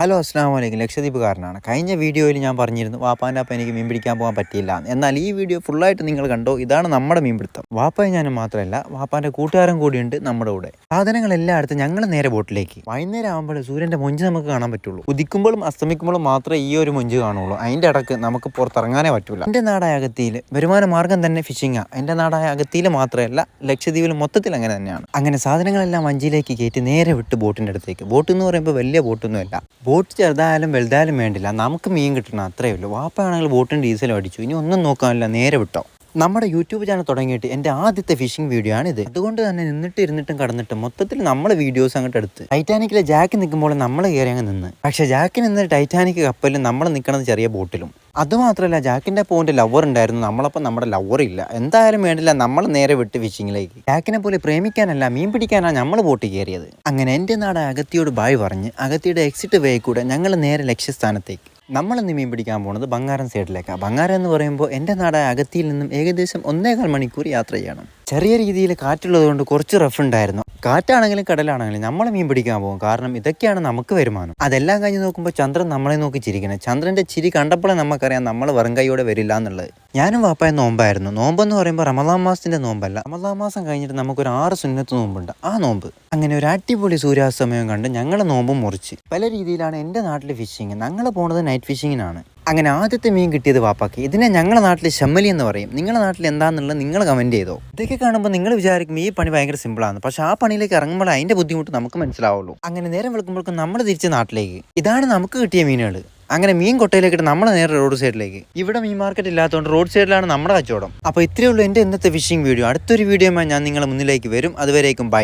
Hello അസ്സലാമു അലൈക്കും. ലക്ഷദ്വീപുകാരനാണ്. കഴിഞ്ഞ വീഡിയോയിൽ ഞാൻ പറഞ്ഞിരുന്നു വാപ്പാൻ്റെ അപ്പം എനിക്ക് മീൻ പിടിക്കാൻ പോകാൻ പറ്റിയില്ല. എന്നാൽ ഈ വീഡിയോ ഫുള്ളായിട്ട് നിങ്ങൾ കണ്ടോ. ഇതാണ് നമ്മുടെ മീൻപിടുത്തം. വാപ്പയും ഞാനും മാത്രമല്ല, വാപ്പാൻ്റെ കൂട്ടുകാരൻ കൂടിയുണ്ട് നമ്മുടെ കൂടെ. സാധനങ്ങളെല്ലാം അടുത്ത് ഞങ്ങൾ നേരെ ബോട്ടിലേക്ക്. വൈകുന്നേരം ആകുമ്പോൾ സൂര്യൻ്റെ മൊഞ്ച് നമുക്ക് കാണാൻ പറ്റുള്ളൂ. ഉദിക്കുമ്പോഴും അസ്തമിക്കുമ്പോഴും മാത്രമേ ഈ ഒരു മൊഞ്ച് കാണുള്ളൂ. അതിൻ്റെ ഇടക്ക് നമുക്ക് പുറത്തിറങ്ങാനേ പറ്റില്ല. എൻ്റെ നാടായ അഗത്തിയിൽ വരുമാന മാർഗ്ഗം തന്നെ ഫിഷിങ്ങാണ്. എൻ്റെ നാടായ അഗത്തിയിൽ മാത്രമല്ല, ലക്ഷദ്വീപിൽ മൊത്തത്തിൽ അങ്ങനെ തന്നെയാണ്. അങ്ങനെ സാധനങ്ങളെല്ലാം വഞ്ചിയിലേക്ക് കയറ്റി നേരെ വിട്ട് ബോട്ടിൻ്റെ അടുത്തേക്ക്. ബോട്ട് എന്ന് പറയുമ്പോൾ വലിയ ബോട്ടൊന്നുമല്ല. ബോട്ട് ചെറുതായാലും വലുതായാലും വേണ്ടില്ല, നമുക്ക് മീൻ കിട്ടണം, അത്രയേ ഉള്ളൂ. വാപ്പയാണെങ്കിൽ ബോട്ടിന് ഡീസൽ അടിച്ചു, ഇനി ഒന്നും നോക്കാനില്ല, നേരെ വിട്ടോ. നമ്മുടെ യൂട്യൂബ് ചാനൽ തുടങ്ങിയിട്ട് എൻ്റെ ആദ്യത്തെ ഫിഷിംഗ് വീഡിയോ ആണിത്. അതുകൊണ്ട് തന്നെ ഇരുന്നിട്ടും കടന്നിട്ടും മൊത്തത്തിൽ നമ്മൾ വീഡിയോസ് അങ്ങോട്ട് എടുത്ത്. ടൈറ്റാനിക്കിലെ ജാക്ക് നിൽക്കുമ്പോൾ നമ്മൾ കയറി അങ്ങ് നിന്ന്. പക്ഷേ ജാക്ക് നിന്ന് ടൈറ്റാനിക് കപ്പലിൽ നമ്മൾ നിൽക്കുന്നത് ചെറിയ ബോട്ടിലും. അതുമാത്രമല്ല, ജാക്കിൻ്റെ പോയിന്റ് ലവർ ഉണ്ടായിരുന്നു, നമ്മളപ്പം നമ്മുടെ ലവർ ഇല്ല. എന്തായാലും വേണ്ടില്ല, നമ്മൾ നേരെ വിട്ട് ഫിഷിങ്ങിലേക്ക്. ജാക്കിനെ പോലെ പ്രേമിക്കാനല്ല, മീൻ പിടിക്കാനാണ് നമ്മൾ ബോട്ടിൽ കയറിയത്. അങ്ങനെ എൻ്റെ നാട് അഗത്തിയോട് ബായ് പറഞ്ഞ് അഗത്തിയുടെ എക്സിറ്റ് വേ കൂടെ ഞങ്ങൾ നേരെ ലക്ഷ്യസ്ഥാനത്തേക്ക്. നമ്മളിന്ന് മീൻ പിടിക്കാൻ പോകുന്നത് ബംഗാരം സൈഡിലേക്കാണ്. ബംഗാരം എന്ന് പറയുമ്പോൾ എൻ്റെ നാടായ അഗത്തിയിൽ നിന്നും ഏകദേശം 1.25 മണിക്കൂർ യാത്ര ചെയ്യണം. ചെറിയ രീതിയിൽ കാറ്റുള്ളത് കൊണ്ട് കുറച്ച് റഫ് ഉണ്ടായിരുന്നു. കാറ്റാണെങ്കിലും കടലാണെങ്കിലും നമ്മൾ മീൻ പിടിക്കാൻ പോകും, കാരണം ഇതൊക്കെയാണ് നമുക്ക് വരുമാനം. അതെല്ലാം കഴിഞ്ഞ് നോക്കുമ്പോൾ ചന്ദ്രൻ നമ്മളെ നോക്കി ചിരിക്കണം. ചന്ദ്രൻ്റെ ചിരി കണ്ടപ്പോഴേ നമുക്കറിയാം നമ്മൾ വെറും കൈയോടെ വരില്ല എന്നുള്ളത്. ഞാനും വാപ്പായ നോമ്പായിരുന്നു. നോമ്പെന്ന് പറയുമ്പോൾ റമദാൻ മാസത്തിൻ്റെ നോമ്പല്ല, റമദാൻ മാസം കഴിഞ്ഞിട്ട് നമുക്കൊരു 6 സുന്നത്ത് നോമ്പുണ്ട്, ആ നോമ്പ്. അങ്ങനെ ഒരു അടിപൊളി സൂര്യാസ്തമയം കണ്ട് ഞങ്ങൾ നോമ്പും മുറിച്ച്. പല രീതിയിലാണ് എൻ്റെ നാട്ടിൽ ഫിഷിങ്. ഞങ്ങൾ പോണത് നൈറ്റ് ഫിഷിങ്ങിനാണ്. അങ്ങനെ ആദ്യത്തെ മീൻ കിട്ടിയത് വാപ്പാക്ക്. ഇതിനെ ഞങ്ങളുടെ നാട്ടിൽ ശമ്മലി എന്ന് പറയും. നിങ്ങളുടെ നാട്ടിൽ എന്താണെന്നുള്ളത് നിങ്ങൾ കമൻറ്റ് ചെയ്തോ. ഇതൊക്കെ കാണുമ്പോൾ നിങ്ങൾ വിചാരിക്കും ഈ പണി ഭയങ്കര സിമ്പിളാണ്, പക്ഷേ ആ പണിയിലേക്ക് ഇറങ്ങുമ്പോൾ അതിൻ്റെ ബുദ്ധിമുട്ട് നമുക്ക് മനസ്സിലാവുള്ളൂ. അങ്ങനെ നേരം വെളുക്കുമ്പോഴേക്കും നമ്മൾ തിരിച്ച് നാട്ടിലേക്ക്. ഇതാണ് നമുക്ക് കിട്ടിയ മീനുകൾ. അങ്ങനെ മീൻ കൊട്ടയിലേക്കിട്ട് നമ്മൾ നേരെ റോഡ് സൈഡിലേക്ക്. ഇവിടെ മീൻ മാർക്കറ്റ് ഇല്ലാത്തതുകൊണ്ട് റോഡ് സൈഡിലാണ് നമ്മുടെ കച്ചവടം. അപ്പോൾ ഇത്രയേ ഉള്ളൂ എൻ്റെ ഇന്നത്തെ ഫിഷിംഗ് വീഡിയോ. അടുത്തൊരു വീഡിയോയുമായി ഞാൻ നിങ്ങളുടെ മുന്നിലേക്ക് വരും. അതുവരേക്കും ബൈ.